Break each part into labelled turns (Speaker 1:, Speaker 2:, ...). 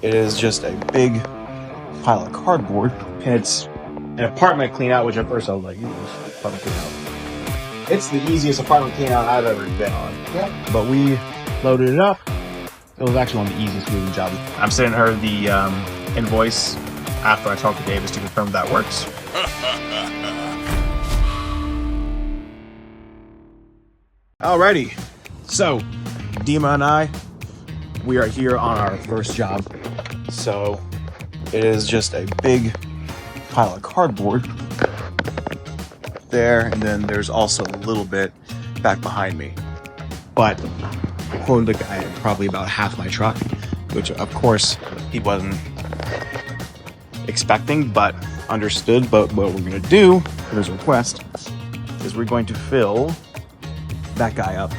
Speaker 1: It is just a big pile of cardboard, and it's an apartment cleanout, which at first I was like, apartment cleanout. It's the easiest apartment cleanout I've ever been on. Yeah. But we loaded it up. It was actually one of the easiest moving jobs. I'm sending her the invoice after I talk to Davis to confirm that works. Alrighty, so Dima and I, we are here on our first job. So it is just a big pile of cardboard there, and then there's also a little bit back behind me. But I quoted the guy at probably about half my truck, which of course he wasn't expecting, but understood. But what we're gonna do for his request is we're going to fill that guy up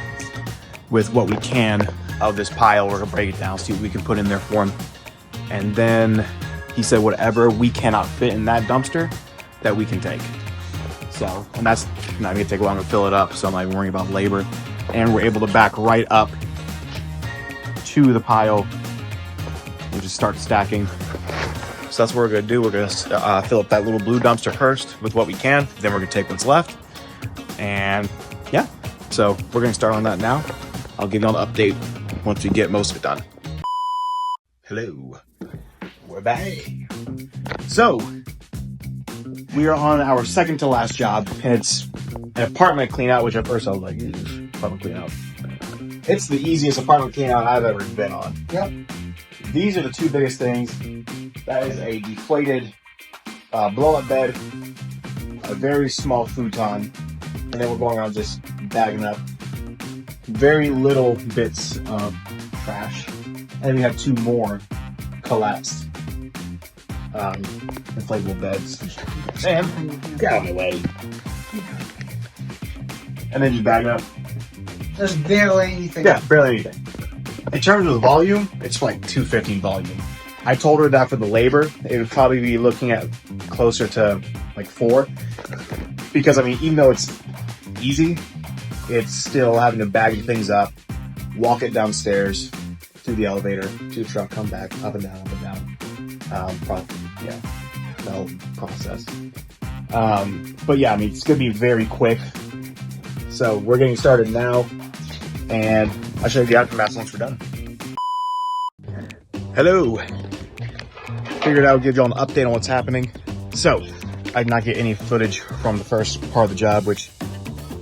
Speaker 1: with what we can of this pile. We're gonna break it down, see what we can put in there for him. And then he said whatever we cannot fit in that dumpster that we can take. So, and that's not gonna take long to fill it up, so I'm not even worrying about labor. And we're able to back right up to the pile and just start stacking. So that's what we're gonna do. We're gonna fill up that little blue dumpster first with what we can. Then we're gonna take what's left. And yeah, so we're gonna start on that now. I'll give you all the update once we get most of it done. Hello, we're back. So we are on our second to last job, and it's an apartment cleanout, which at first I was like, apartment cleanout. It's the easiest apartment cleanout I've ever been on. Yep. These are the two biggest things. That is a deflated blow-up bed, a very small futon, and then we're going around just bagging up very little bits of trash. And then we have two more collapsed inflatable beds. And get out of my way. And then you bag up.
Speaker 2: There's barely anything.
Speaker 1: Yeah, barely anything. In terms of the volume, it's like 250 volume. I told her that for the labor, it would probably be looking at closer to like 4. Because I mean, even though it's easy, it's still having to bag things up, walk it downstairs, through the elevator, to the truck, come back, up and down, up and down. The whole process. But yeah, I mean, it's gonna be very quick. So we're getting started now, and I'll show you the aftermath once we're done. Hello. Figured I would give you all an update on what's happening. So, I did not get any footage from the first part of the job, which,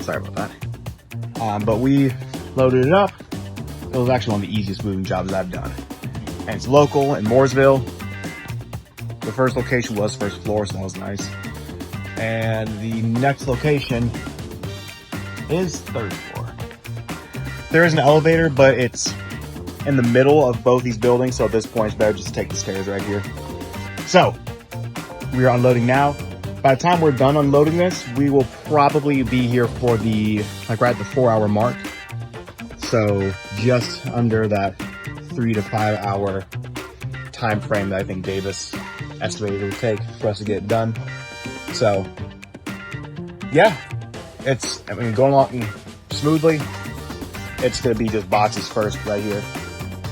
Speaker 1: sorry about that. But we loaded it up. It was actually one of the easiest moving jobs I've done. And it's local in Mooresville. The first location was first floor, so that was nice. And the next location is third floor. There is an elevator, but it's in the middle of both these buildings, so at this point it's better just to take the stairs right here. So, we are unloading now. By the time we're done unloading this, we will probably be here for right at the 4-hour mark. So just under that 3 to 5 hour time frame that I think Davis estimated it would take for us to get it done. So yeah, going along smoothly. It's gonna be just boxes first right here,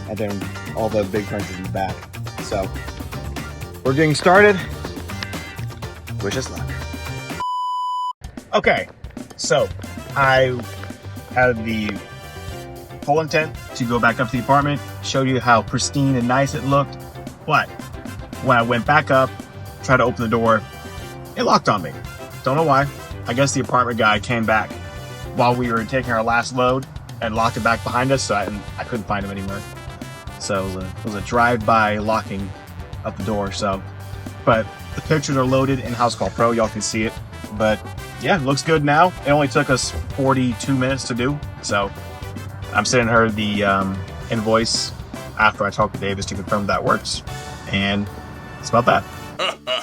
Speaker 1: and then all the big furniture in the back. So we're getting started. Wish us luck. Okay, so I had the full intent to go back up to the apartment, showed you how pristine and nice it looked. But when I went back up, tried to open the door, it locked on me. Don't know why. I guess the apartment guy came back while we were taking our last load and locked it back behind us, so I couldn't find him anywhere. So it was a drive-by locking up the door. So, but the pictures are loaded in House Call Pro. Y'all can see it. But yeah, it looks good now. It only took us 42 minutes to do. So I'm sending her the invoice after I talk to Davis to confirm that works. And it's about that.